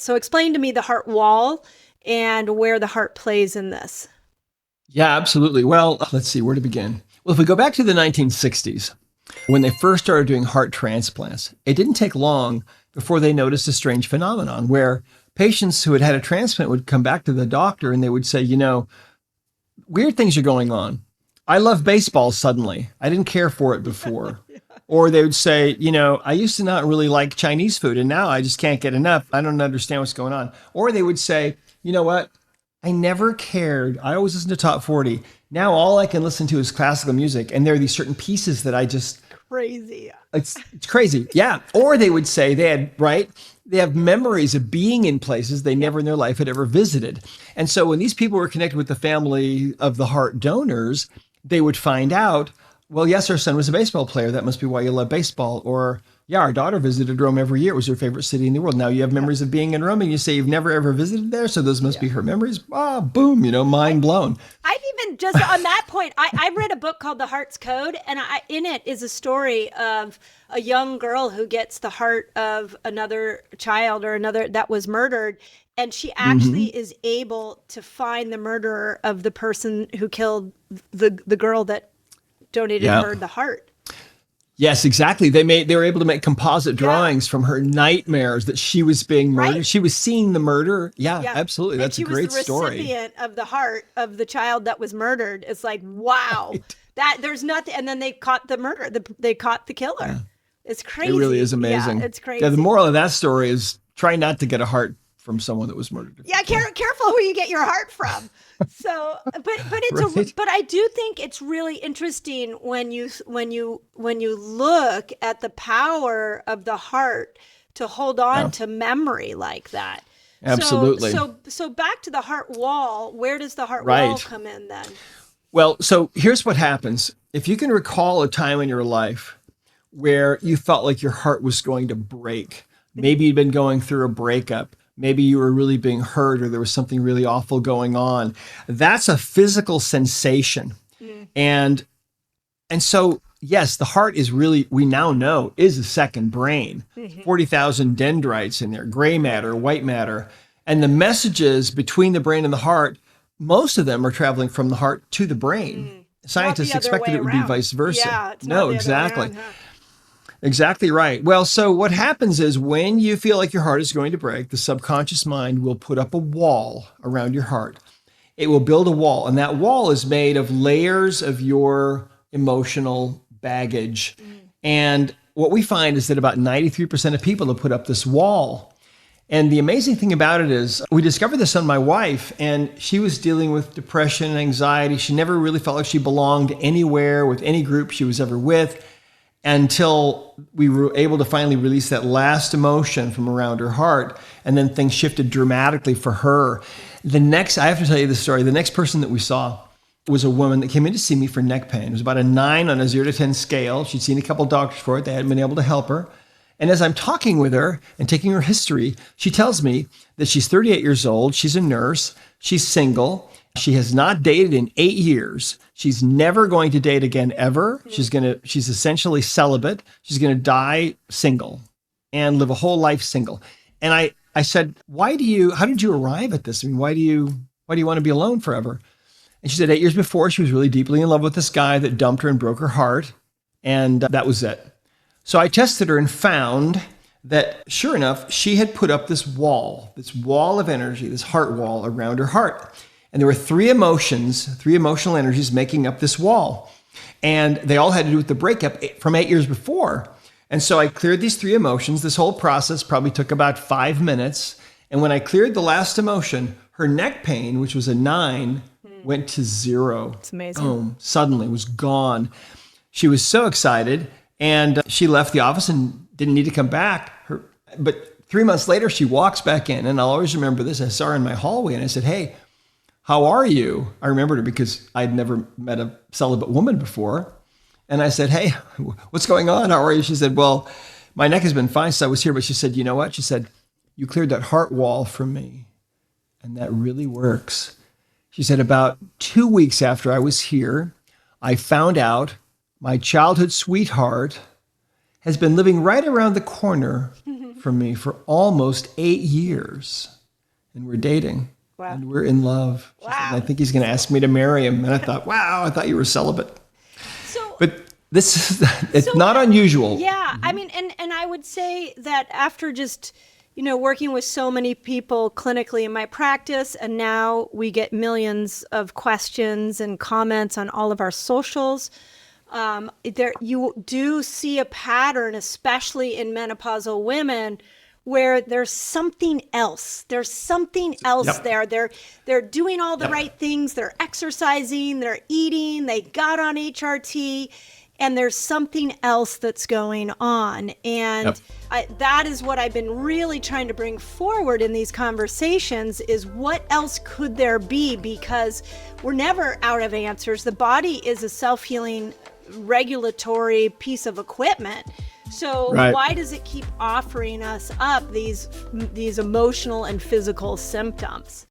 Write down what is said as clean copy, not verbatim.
So explain to me the heart wall and where the heart plays in this. Yeah, absolutely. Well, let's see where to begin. Well, if we go back to the 1960s, when they first started doing heart transplants, it didn't take long before they noticed a strange phenomenon where patients who had had a transplant would come back to the doctor and they would say, weird things are going on. I love baseball suddenly. I didn't care for it before. Or they would say, I used to not really like Chinese food and now I just can't get enough. I don't understand what's going on. Or they would say, you know what? I never cared. I always listened to top 40. Now all I can listen to is classical music. And there are these certain pieces that I just... Crazy. It's crazy. Yeah. Or they would say they have memories of being in places they never in their life had ever visited. And so when these people were connected with the family of the heart donors, they would find out, well, yes, our son was a baseball player. That must be why you love baseball. Or, yeah, our daughter visited Rome every year. It was her favorite city in the world. Now you have memories of being in Rome and you say you've never ever visited there. So those must be her memories. Ah, boom, mind blown. I've even just on that point, I read a book called The Heart's Code, and in it is a story of a young girl who gets the heart of another child or another that was murdered. And she actually is able to find the murderer of the person who killed the girl that donated her the heart. Yes, exactly. They were able to make composite drawings from her nightmares that she was being murdered. Right. She was seeing the murder. Yeah, absolutely. That's a great story. She was the recipient of the heart of the child that was murdered. It's like, wow, that there's nothing. And then they caught the murderer. They caught the killer. Yeah. It's crazy. It really is amazing. Yeah, it's crazy. Yeah, the moral of that story is try not to get a heart from someone that was murdered. Yeah, careful who you get your heart from. So, but it's right. But I do think it's really interesting when you look at the power of the heart to hold on to memory like that. Absolutely. So back to the heart wall. Where does the heart wall come in then? Well, so here's what happens. If you can recall a time in your life where you felt like your heart was going to break, maybe you'd been going through a breakup. Maybe you were really being hurt or there was something really awful going on. That's a physical sensation. And so, yes, the heart is really, we now know, is a second brain. 40,000 dendrites in there, gray matter, white matter. And the messages between the brain and the heart, most of them are traveling from the heart to the brain. Scientists expected it would be vice versa. Yeah, no, exactly. Exactly right. Well, so what happens is when you feel like your heart is going to break, the subconscious mind will put up a wall around your heart. It will build a wall, and that wall is made of layers of your emotional baggage. And what we find is that about 93% of people have put up this wall. And the amazing thing about it is we discovered this on my wife, and she was dealing with depression and anxiety. She never really felt like she belonged anywhere with any group she was ever with, until we were able to finally release that last emotion from around her heart. And then things shifted dramatically for her. I have to tell you this story. The next person that we saw was a woman that came in to see me for neck pain. It was about a 9 on a 0 to 10 scale. She'd seen a couple doctors for it. They hadn't been able to help her. And as I'm talking with her and taking her history, she tells me that she's 38 years old. She's a nurse. She's single. She has not dated in 8 years. She's never going to date again ever. She's essentially celibate. She's going to die single and live a whole life single. And I said, how did you arrive at this? I mean, why do you want to be alone forever? And she said 8 years before, she was really deeply in love with this guy that dumped her and broke her heart. And that was it. So I tested her and found that sure enough, she had put up this wall of energy, this heart wall around her heart. And there were three emotional energies making up this wall. And they all had to do with the breakup from 8 years before. And so I cleared these three emotions. This whole process probably took about 5 minutes. And when I cleared the last emotion, her neck pain, which was a 9, went to 0. It's amazing. Boom, suddenly it was gone. She was so excited. And she left the office and didn't need to come back. But 3 months later, she walks back in. And I'll always remember this. I saw her in my hallway and I said, "Hey, how are you?" I remembered her because I'd never met a celibate woman before. And I said, "Hey, what's going on? How are you?" She said, "Well, my neck has been fine since I was here." But she said, "You know what?" She said, "You cleared that heart wall from me. And that really works." She said, "About 2 weeks after I was here, I found out my childhood sweetheart has been living right around the corner from me for almost 8 years. And we're dating. Wow. And we're in love. She said, Wow. I think he's going to ask me to marry him. And I thought, wow, I thought you were celibate. So, But it's not unusual. yeah, I mean, and I would say that after just, working with so many people clinically in my practice, and now we get millions of questions and comments on all of our socials. There, you do see a pattern, especially in menopausal women, where there's something else. There's something else there. They're doing all the right things. They're exercising. They're eating. They got on HRT. And there's something else that's going on. And that is what I've been really trying to bring forward in these conversations is what else could there be? Because we're never out of answers. The body is a self-healing regulatory piece of equipment. So why does it keep offering us up these emotional and physical symptoms?